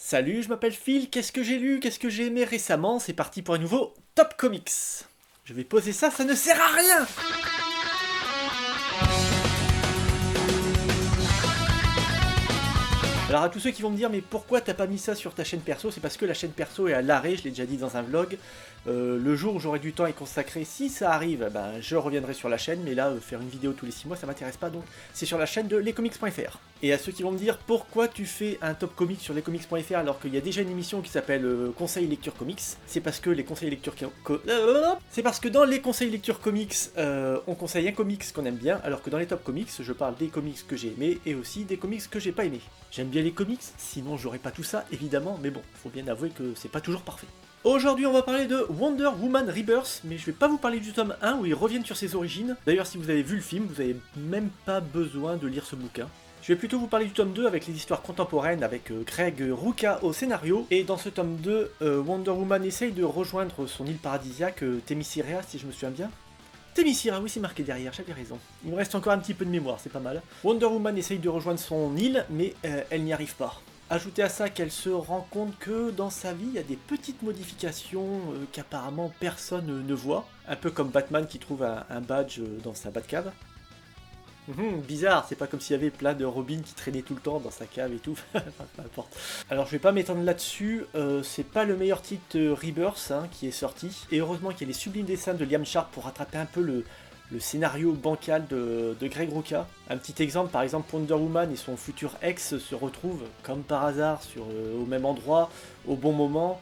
Salut, je m'appelle Phil, qu'est-ce que j'ai lu, qu'est-ce que j'ai aimé récemment? C'est parti pour un nouveau Top Comics. Je vais poser ça, ça ne sert à rien. Alors à tous ceux qui vont me dire mais pourquoi t'as pas mis ça sur ta chaîne perso, c'est parce que la chaîne perso est à l'arrêt, je l'ai déjà dit dans un vlog. Le jour où j'aurai du temps à y consacrer, si ça arrive, ben, je reviendrai sur la chaîne, mais là faire une vidéo tous les 6 mois ça m'intéresse pas, donc c'est sur la chaîne de lescomics.fr. Et à ceux qui vont me dire pourquoi tu fais un top comics sur lescomics.fr alors qu'il y a déjà une émission qui s'appelle Conseil lecture comics, c'est parce que les conseils lecture c'est parce que dans les conseils lecture comics on conseille un comics qu'on aime bien, alors que dans les top comics je parle des comics que j'ai aimés et aussi des comics que j'ai pas aimés. J'aime bien les comics, sinon j'aurais pas tout ça évidemment, mais bon, faut bien avouer que c'est pas toujours parfait. Aujourd'hui on va parler de Wonder Woman Rebirth, mais je vais pas vous parler du tome 1 où ils reviennent sur ses origines. D'ailleurs si vous avez vu le film, vous avez même pas besoin de lire ce bouquin. Je vais plutôt vous parler du tome 2 avec les histoires contemporaines avec Greg Rucka au scénario. Et dans ce tome 2, Wonder Woman essaye de rejoindre son île paradisiaque, Themyscira si je me souviens bien. Themyscira, oui c'est marqué derrière, j'avais raison. Il me reste encore un petit peu de mémoire, c'est pas mal. Wonder Woman essaye de rejoindre son île, mais elle n'y arrive pas. Ajoutez à ça qu'elle se rend compte que dans sa vie, il y a des petites modifications qu'apparemment personne ne voit. Un peu comme Batman qui trouve un badge dans sa Batcave. Bizarre, c'est pas comme s'il y avait plein de Robin qui traînaient tout le temps dans sa cave et tout, enfin, peu importe. Alors je vais pas m'étendre là-dessus, c'est pas le meilleur titre Rebirth qui est sorti, et heureusement qu'il y a les sublimes dessins de Liam Sharp pour rattraper un peu le scénario bancal de Greg Rucka. Un petit exemple, par exemple Wonder Woman et son futur ex se retrouvent comme par hasard au même endroit, au bon moment,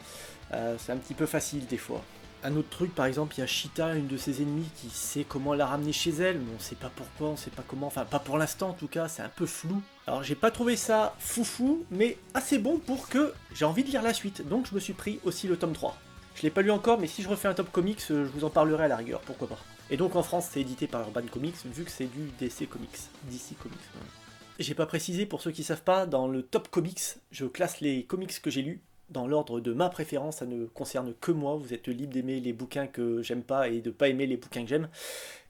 c'est un petit peu facile des fois. Un autre truc, par exemple, il y a Cheetah, une de ses ennemies, qui sait comment la ramener chez elle, mais on sait pas pourquoi, on sait pas comment, enfin pas pour l'instant en tout cas, c'est un peu flou. Alors j'ai pas trouvé ça foufou, mais assez bon pour que j'ai envie de lire la suite, donc je me suis pris aussi le tome 3. Je l'ai pas lu encore, mais si je refais un top comics, je vous en parlerai à la rigueur, pourquoi pas. Et donc en France, c'est édité par Urban Comics, vu que c'est du DC Comics. DC Comics. Ouais. J'ai pas précisé, pour ceux qui savent pas, dans le top comics, je classe les comics que j'ai lus dans l'ordre de ma préférence, ça ne concerne que moi, vous êtes libre d'aimer les bouquins que j'aime pas et de pas aimer les bouquins que j'aime.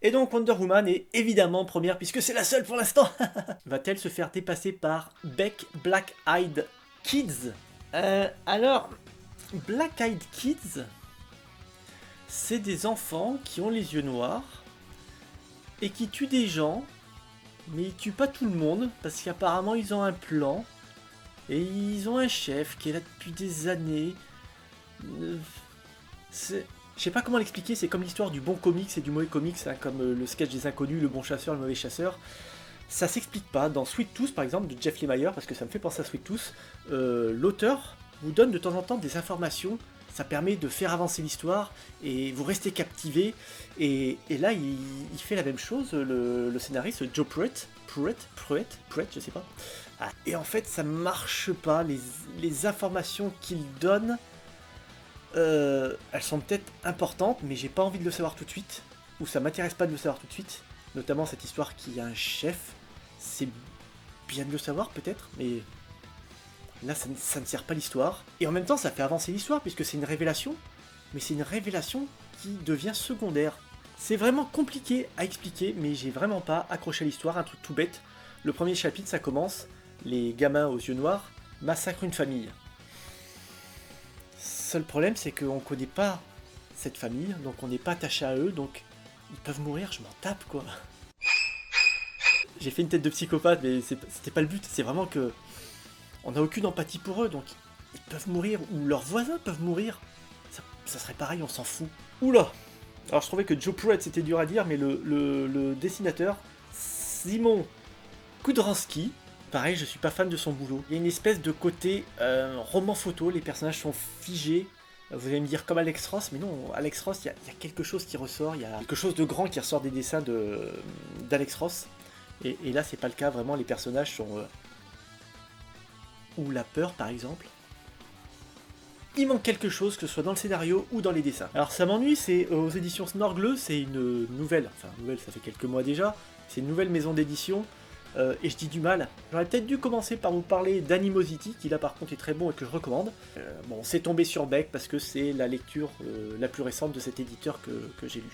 Et donc Wonder Woman est évidemment première, puisque c'est la seule pour l'instant. Va-t-elle se faire dépasser par Beck Black Eyed Kids? Alors, Black Eyed Kids, c'est des enfants qui ont les yeux noirs et qui tuent des gens, mais ils tuent pas tout le monde, parce qu'apparemment ils ont un plan. Et ils ont un chef qui est là depuis des années. Je sais pas comment l'expliquer, c'est comme l'histoire du bon comics et du mauvais comics, comme le sketch des inconnus, le bon chasseur, le mauvais chasseur. Ça s'explique pas. Dans Sweet Tooth, par exemple, de Jeff Lemire, parce que ça me fait penser à Sweet Tooth, l'auteur vous donne de temps en temps des informations, ça permet de faire avancer l'histoire, et vous restez captivé. Et là, il fait la même chose, le scénariste Joe Pruitt, je sais pas. Et en fait, ça marche pas. Les informations qu'il donne, elles sont peut-être importantes, mais j'ai pas envie de le savoir tout de suite, ou ça m'intéresse pas de le savoir tout de suite. Notamment cette histoire qu'il y a un chef, c'est bien de le savoir peut-être, mais là ça ne sert pas l'histoire. Et en même temps, ça fait avancer l'histoire puisque c'est une révélation, mais c'est une révélation qui devient secondaire. C'est vraiment compliqué à expliquer, mais j'ai vraiment pas accroché à l'histoire. Un truc tout bête. Le premier chapitre, ça commence. Les gamins aux yeux noirs massacrent une famille. Seul problème, c'est qu'on connaît pas cette famille, donc on n'est pas attaché à eux, donc ils peuvent mourir, je m'en tape quoi. J'ai fait une tête de psychopathe, mais c'était pas le but, c'est vraiment que on n'a aucune empathie pour eux, donc ils peuvent mourir, ou leurs voisins peuvent mourir. Ça serait pareil, on s'en fout. Oula. Alors je trouvais que Joe Pruitt c'était dur à dire, mais le dessinateur, Simon Kudranski, pareil, je suis pas fan de son boulot. Il y a une espèce de côté roman photo, les personnages sont figés. Vous allez me dire comme Alex Ross, mais non, Alex Ross, il y a quelque chose qui ressort, il y a quelque chose de grand qui ressort des dessins d'Alex Ross. Et là, c'est pas le cas, vraiment, les personnages sont... Ou la peur, par exemple. Il manque quelque chose, que ce soit dans le scénario ou dans les dessins. Alors ça m'ennuie, c'est aux éditions Snorgle, c'est une nouvelle, enfin nouvelle, ça fait quelques mois déjà, c'est une nouvelle maison d'édition. Et je dis du mal. J'aurais peut-être dû commencer par vous parler d'Animosity, qui là par contre est très bon et que je recommande. Bon, c'est tombé sur Beck parce que c'est la lecture la plus récente de cet éditeur que j'ai lu.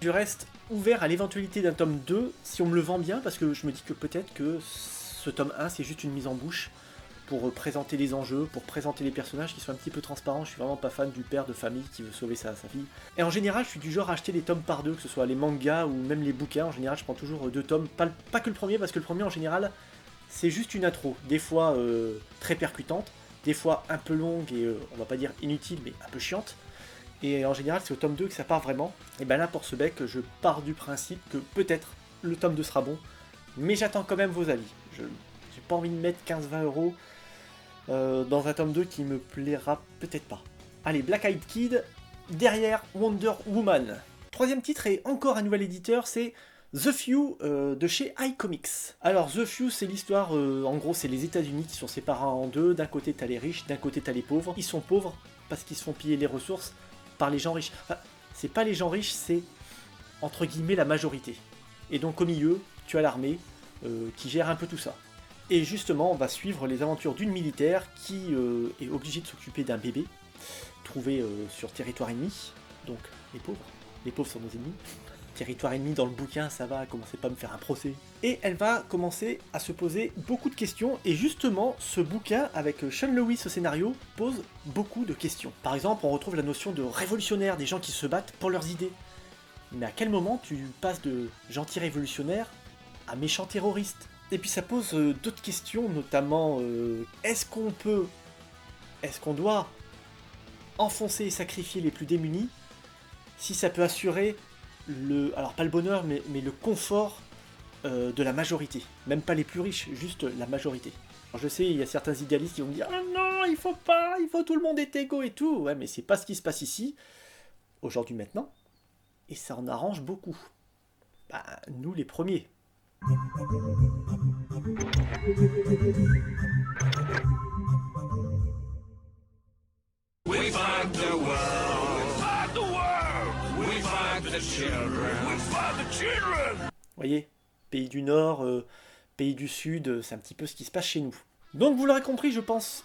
Je reste ouvert à l'éventualité d'un tome 2, si on me le vend bien, parce que je me dis que peut-être que ce tome 1 c'est juste une mise en bouche, pour présenter les enjeux, pour présenter les personnages qui sont un petit peu transparents. Je suis vraiment pas fan du père de famille qui veut sauver sa fille. Et en général, je suis du genre à acheter les tomes par deux, que ce soit les mangas ou même les bouquins. En général, je prends toujours 2 tomes, pas que le premier, parce que le premier en général, c'est juste une intro. Des fois très percutante, des fois un peu longue et on va pas dire inutile, mais un peu chiante. Et en général, c'est au tome 2 que ça part vraiment. Et ben là, pour ce bec, je pars du principe que peut-être le tome 2 sera bon, mais j'attends quand même vos avis. J'ai pas envie de mettre 15-20 euros dans un tome 2 qui me plaira peut-être pas. Allez, Black Eyed Kid, derrière Wonder Woman. Troisième titre et encore un nouvel éditeur, c'est The Few de chez iComics. Alors The Few, c'est l'histoire, en gros c'est les États-Unis qui sont séparés en deux. D'un côté t'as les riches, d'un côté t'as les pauvres. Ils sont pauvres parce qu'ils se font piller les ressources par les gens riches. Enfin, c'est pas les gens riches, c'est entre guillemets la majorité. Et donc au milieu, tu as l'armée qui gère un peu tout ça. Et justement, on va suivre les aventures d'une militaire qui est obligée de s'occuper d'un bébé trouvé sur territoire ennemi. Donc les pauvres sont nos ennemis. Territoire ennemi dans le bouquin, ça va, commencez pas à me faire un procès. Et elle va commencer à se poser beaucoup de questions, et justement, ce bouquin, avec Sean Lewis au scénario, pose beaucoup de questions. Par exemple, on retrouve la notion de révolutionnaire, des gens qui se battent pour leurs idées. Mais à quel moment tu passes de gentil révolutionnaire à méchant terroriste? Et puis ça pose d'autres questions, notamment, est-ce qu'on doit enfoncer et sacrifier les plus démunis, si ça peut assurer alors pas le bonheur, mais le confort de la majorité. Même pas les plus riches, juste la majorité. Alors je sais, il y a certains idéalistes qui vont me dire « Ah non, il faut pas, il faut tout le monde est égaux et tout ». Ouais, mais c'est pas ce qui se passe ici, aujourd'hui maintenant, et ça en arrange beaucoup. Bah, nous les premiers. We find the world. We find the world. We find the children. We find the children. Vous voyez, pays du Nord, pays du Sud, c'est un petit peu ce qui se passe chez nous. Donc vous l'aurez compris, je pense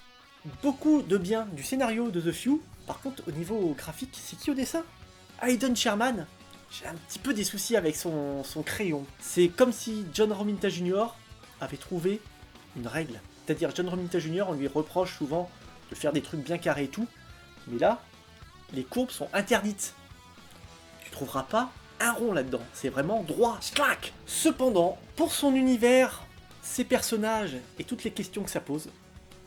beaucoup de bien du scénario de The Few. Par contre, au niveau graphique, c'est qui au dessin? Hayden Sherman. J'ai un petit peu des soucis avec son crayon. C'est comme si John Romita Jr. avait trouvé une règle. C'est-à-dire John Romita Jr., on lui reproche souvent de faire des trucs bien carrés et tout. Mais là, les courbes sont interdites. Tu trouveras pas un rond là-dedans. C'est vraiment droit, clac. Cependant, pour son univers, ses personnages et toutes les questions que ça pose,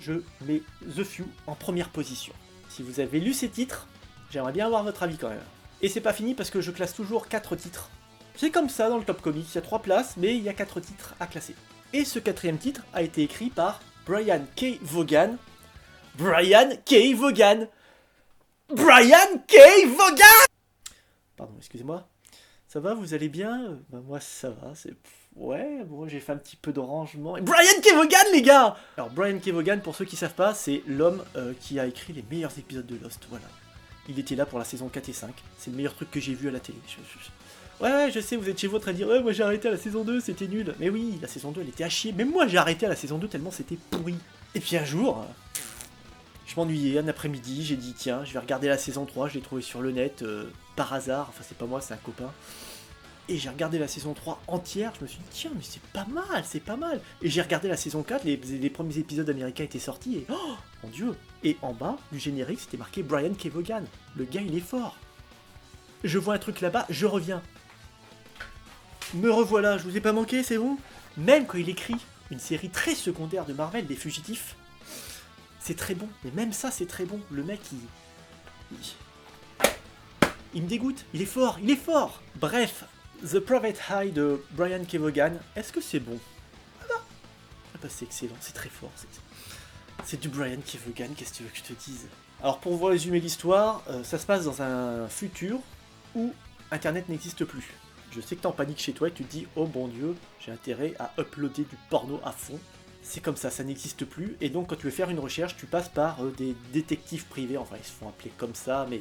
je mets The Few en première position. Si vous avez lu ces titres, j'aimerais bien avoir votre avis quand même. Et c'est pas fini parce que je classe toujours 4 titres. C'est comme ça dans le Top Comics, il y a 3 places, mais il y a 4 titres à classer. Et ce 4ème titre a été écrit par Brian K. Vaughan. Brian K. Vaughan. Brian K. Vaughan. Pardon, excusez-moi. Ça va, vous allez bien? Bah moi ça va, c'est... Ouais, bon, j'ai fait un petit peu de rangement. Et Brian K. Vaughan, les gars! Alors Brian K. Vaughan, pour ceux qui savent pas, c'est l'homme qui a écrit les meilleurs épisodes de Lost, voilà. Il était là pour la saison 4 et 5, c'est le meilleur truc que j'ai vu à la télé. Ouais, je sais, vous êtes chez vous en train de dire « Ouais, moi j'ai arrêté à la saison 2, c'était nul ». Mais oui, la saison 2, elle était à chier. Même moi, j'ai arrêté à la saison 2 tellement c'était pourri. Et puis un jour, je m'ennuyais, un après-midi, j'ai dit « Tiens, je vais regarder la saison 3 », je l'ai trouvé sur le net, par hasard. Enfin, c'est pas moi, c'est un copain. Et j'ai regardé la saison 3 entière, je me suis dit, tiens, mais c'est pas mal, c'est pas mal. Et j'ai regardé la saison 4, les premiers épisodes américains étaient sortis, et oh, mon dieu. Et en bas du générique, c'était marqué Brian K. Vaughan. Le gars, il est fort. Je vois un truc là-bas, je reviens. Me revoilà, je vous ai pas manqué, c'est bon? Même quand il écrit une série très secondaire de Marvel, Les Fugitifs, c'est très bon. Mais même ça, c'est très bon. Le mec, il me dégoûte, il est fort, il est fort. Bref. The Private Eye de Brian K. Vaughan, est-ce que c'est bon? Ah bah c'est excellent, c'est très fort. C'est du Brian K. Vaughan, qu'est-ce que tu veux que je te dise? Alors pour vous résumer l'histoire, ça se passe dans un futur où Internet n'existe plus. Je sais que t'es en panique chez toi et que tu te dis « Oh bon Dieu, j'ai intérêt à uploader du porno à fond ». C'est comme ça n'existe plus, et donc quand tu veux faire une recherche, tu passes par des détectives privés, enfin ils se font appeler comme ça, mais...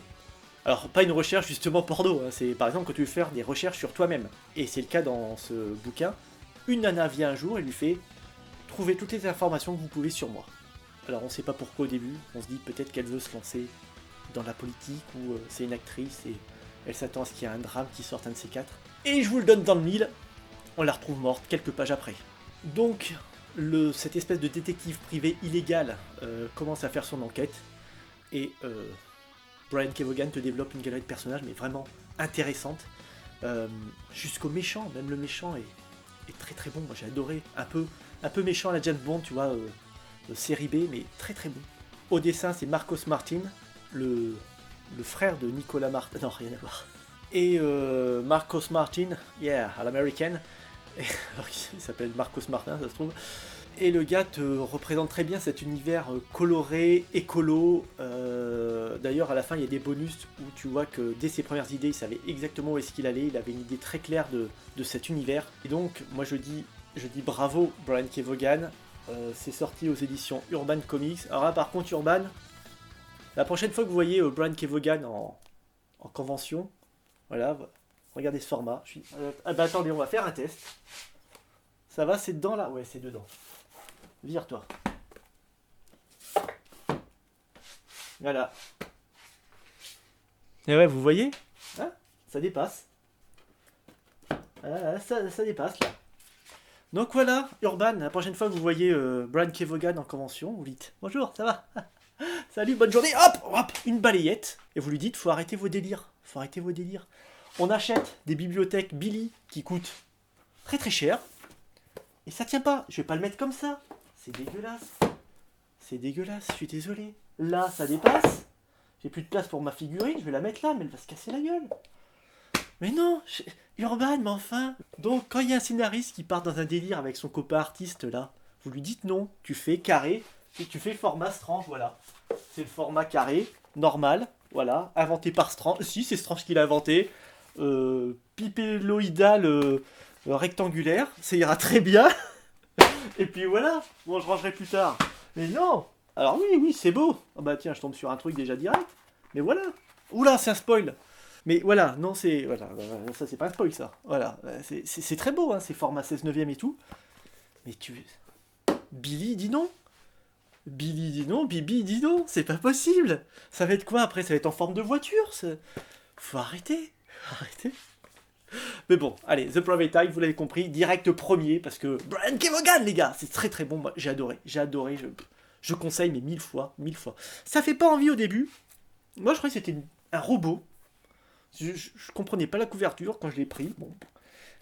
Alors, pas une recherche justement porno, hein. C'est par exemple quand tu veux faire des recherches sur toi-même. Et c'est le cas dans ce bouquin. Une nana vient un jour et lui fait « Trouvez toutes les informations que vous pouvez sur moi ». Alors on sait pas pourquoi au début, on se dit peut-être qu'elle veut se lancer dans la politique ou c'est une actrice et elle s'attend à ce qu'il y ait un drame qui sorte un de ces quatre. Et je vous le donne dans le mille, on la retrouve morte quelques pages après. Donc, cette espèce de détective privé illégal commence à faire son enquête, et Brian Kevogan te développe une galerie de personnages, mais vraiment intéressante, jusqu'au méchant. Même le méchant est très très bon. Moi j'ai adoré, un peu méchant à la James Bond, tu vois, série B, mais très très bon. Au dessin, c'est Marcos Martin, le frère de Nicolas Martin. Non, rien à voir. Et Marcos Martin, yeah, à l'américaine. Alors, il s'appelle Marcos Martin, ça se trouve. Et le gars te représente très bien cet univers coloré, écolo. D'ailleurs, à la fin, il y a des bonus où tu vois que dès ses premières idées, il savait exactement où est-ce qu'il allait. Il avait une idée très claire de cet univers. Et donc, moi je dis bravo Brian Kevogan. C'est sorti aux éditions Urban Comics. Alors là, par contre, Urban, la prochaine fois que vous voyez Brian Kevogan en convention, voilà, regardez ce format. Ah bah attendez, on va faire un test. Ça va, c'est dedans là? Ouais, c'est dedans. Vire-toi. Voilà. Et ouais, vous voyez, hein, ça dépasse. Ah, ça dépasse là. Donc voilà, Urban, la prochaine fois que vous voyez Brian Kevogan en convention, vous dites « Bonjour, ça va? Salut, bonne journée !» Hop, une balayette. Et vous lui dites « Faut arrêter vos délires. Faut arrêter vos délires. » On achète des bibliothèques Billy qui coûtent très très cher. Et ça tient pas. Je vais pas le mettre comme ça. C'est dégueulasse. C'est dégueulasse, je suis désolé. Là, ça dépasse. J'ai plus de place pour ma figurine, je vais la mettre là, mais elle va se casser la gueule. Mais non, Urban, mais enfin. Donc, quand il y a un scénariste qui part dans un délire avec son copain artiste là, vous lui dites non. Tu fais carré, tu fais format Strange, voilà. C'est le format carré, normal, voilà, inventé par Strange. Si, c'est Strange qui l'a inventé. Pipéloïdal rectangulaire, ça ira très bien. Et puis voilà, bon, je rangerai plus tard. Mais non. Alors oui, c'est beau. Ah bah tiens, je tombe sur un truc déjà direct. Mais voilà. Oula, c'est un spoil. Mais voilà, non, c'est... Voilà, ça c'est pas un spoil, ça. Voilà, c'est très beau, hein, ces formats 16 neuvième et tout. Mais Billy, dis non. Billy, dis non. Bibi, dis non. C'est pas possible. Ça va être quoi après? Ça va être en forme de voiture. Faut arrêter. Arrêtez. Mais bon, allez, The Private Eye, vous l'avez compris, direct premier, parce que Brian Kevogan, les gars, c'est très très bon. Moi, j'ai adoré, je conseille, mais 1000 fois. Ça fait pas envie au début. Moi, je croyais que c'était un robot. Je comprenais pas la couverture quand je l'ai pris. Bon.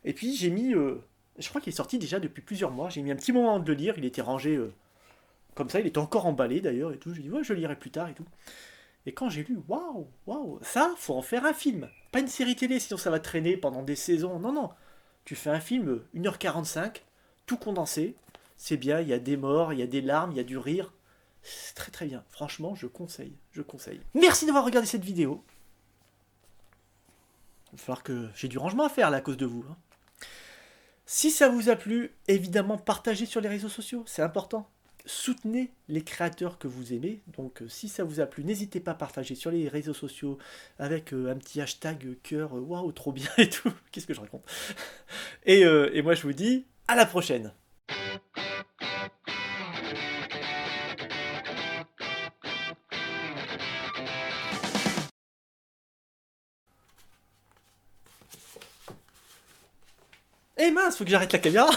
Et puis j'ai mis, je crois qu'il est sorti déjà depuis plusieurs mois. J'ai mis un petit moment de le lire. Il était rangé comme ça. Il était encore emballé d'ailleurs et tout. J'ai dit ouais, je le lirai plus tard et tout. Et quand j'ai lu, waouh, ça, faut en faire un film. Pas une série télé, sinon ça va traîner pendant des saisons. Non. Tu fais un film 1h45, tout condensé. C'est bien, il y a des morts, il y a des larmes, il y a du rire. C'est très très bien. Franchement, je conseille. Merci d'avoir regardé cette vidéo. Il va falloir que j'ai du rangement à faire là à cause de vous. Hein. Si ça vous a plu, évidemment, partagez sur les réseaux sociaux, c'est important. Soutenez les créateurs que vous aimez. Donc si ça vous a plu, n'hésitez pas à partager sur les réseaux sociaux avec un petit hashtag cœur, waouh, trop bien et tout. Qu'est-ce que je raconte? Et moi je vous dis à la prochaine. Eh mince, faut que j'arrête la caméra.